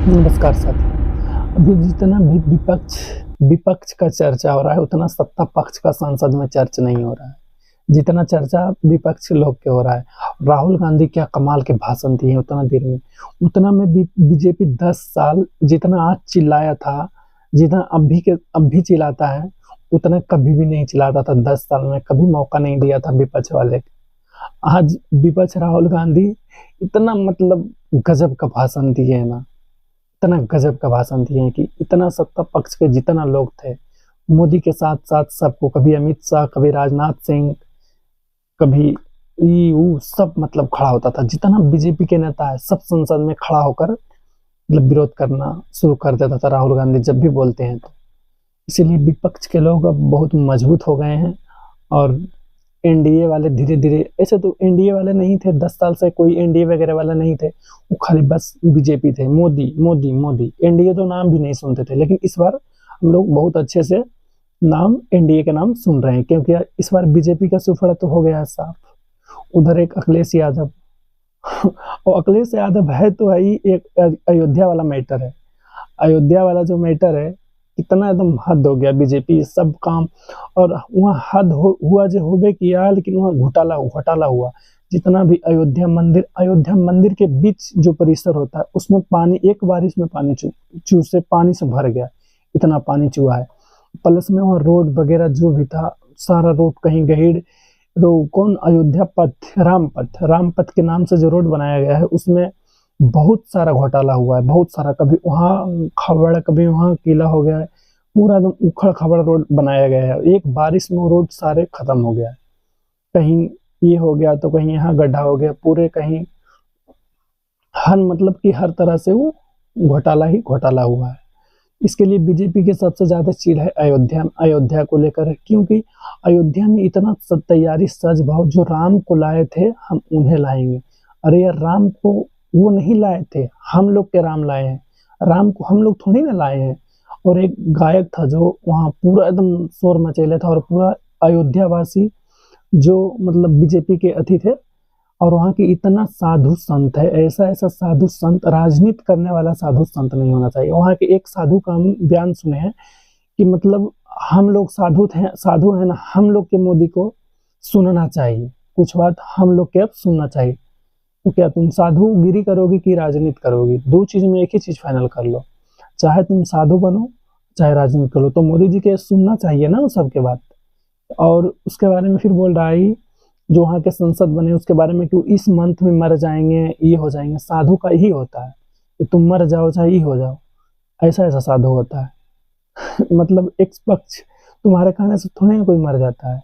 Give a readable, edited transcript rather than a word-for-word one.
नमस्कार साथी। अभी जितना भी विपक्ष विपक्ष का चर्चा हो रहा है, उतना सत्ता पक्ष का संसद में चर्चा नहीं हो रहा है। जितना चर्चा विपक्ष लोग के हो रहा है, राहुल गांधी क्या कमाल के भाषण दिए उतना देर में, उतना में बीजेपी 10 साल जितना आज चिल्लाया था, जितना अब भी चिल्लाता है, उतना कभी भी नहीं चिल्लाता था। 10 साल में कभी मौका नहीं दिया था विपक्ष वाले। आज विपक्ष राहुल गांधी इतना मतलब गजब का भाषण दिए है ना, इतना गजब का भाषण दिए हैं कि इतना सत्ता पक्ष के जितना लोग थे, मोदी के साथ साथ सबको, कभी अमित शाह, कभी राजनाथ सिंह, कभी ये वो सब मतलब खड़ा होता था। जितना बीजेपी के नेता है सब संसद में खड़ा होकर मतलब विरोध करना शुरू कर देता था राहुल गांधी जब भी बोलते हैं तो। इसीलिए विपक्ष के लोग अब बहुत मजबूत हो गए हैं। और एनडीए वाले धीरे धीरे, ऐसे तो एनडीए वाले नहीं थे, 10 साल से कोई एनडीए वगैरह वाला नहीं थे, वो खाली बस बीजेपी थे, मोदी मोदी मोदी। एनडीए तो नाम भी नहीं सुनते थे, लेकिन इस बार हम लोग बहुत अच्छे से नाम एनडीए के नाम सुन रहे हैं, क्योंकि इस बार बीजेपी का सुफड़ा तो हो गया है साफ। उधर एक अखिलेश यादव और अखिलेश यादव है तो है ही। एक अयोध्या वाला मैटर है, अयोध्या वाला जो मैटर है, इतना एकदम हद हो गया बीजेपी सब काम। और वहाँ हद हुआ जो होबे किया, लेकिन वहाँ घोटाला हुआ। जितना भी अयोध्या मंदिर के बीच जो परिसर होता है, उसमें पानी, एक बारिश में पानी चूसे पानी से भर गया, इतना पानी चूहा है। प्लस में वहाँ रोड वगैरह जो भी था, सारा रोड कहीं गहीड़, कौन अयोध्या पथ, रामपथ के नाम से जो रोड बनाया गया है, उसमें बहुत सारा घोटाला हुआ है, बहुत सारा। कभी वहाँ खबड़, कभी वहाँ किला हो गया है, पूरा एकदम उखड़ खबड़ रोड बनाया गया है। एक बारिश में वो रोड सारे खत्म हो गया है, कहीं ये हो गया तो कहीं यहाँ गड्ढा हो गया, पूरे कहीं हर मतलब कि हर तरह से वो घोटाला ही घोटाला हुआ है। इसके लिए बीजेपी के सबसे ज्यादा चिढ़ है अयोध्या को लेकर, क्योंकि अयोध्या में इतना तैयारी सज भाव, जो राम को लाए थे हम उन्हें लाएंगे। अरे यार, राम को वो नहीं लाए थे, हम लोग के राम लाए हैं। राम को हम लोग थोड़ी ना लाए हैं। और एक गायक था जो वहाँ पूरा एकदम शोर मचेले था, और पूरा अयोध्या वासी जो मतलब बीजेपी के अति थे। और वहाँ की इतना साधु संत है, ऐसा ऐसा साधु संत, राजनीति करने वाला साधु संत नहीं होना चाहिए। वहाँ के एक साधु का हम बयान सुने हैं कि मतलब हम लोग साधु है ना, हम लोग के मोदी को सुनना चाहिए, कुछ बात हम लोग के अब सुनना चाहिए। तो क्या तुम साधुगिरी करोगी कि राजनीति करोगी? दो चीज में एक ही चीज फाइनल कर लो, चाहे तुम साधु बनो चाहे राजनीति करो। तो मोदी जी के सुनना चाहिए ना उस सबके बात। और उसके बारे में फिर बोल रहा है जो वहाँ के संसद बने उसके बारे में, क्यों इस मंथ में मर जाएंगे, ये हो जाएंगे। साधु का यही होता है कि तुम मर जाओ चाहे ये हो जाओ, ऐसा ऐसा साधु होता है। मतलब एक पक्ष तुम्हारे कहने से थोड़ी ना कोई मर जाता है।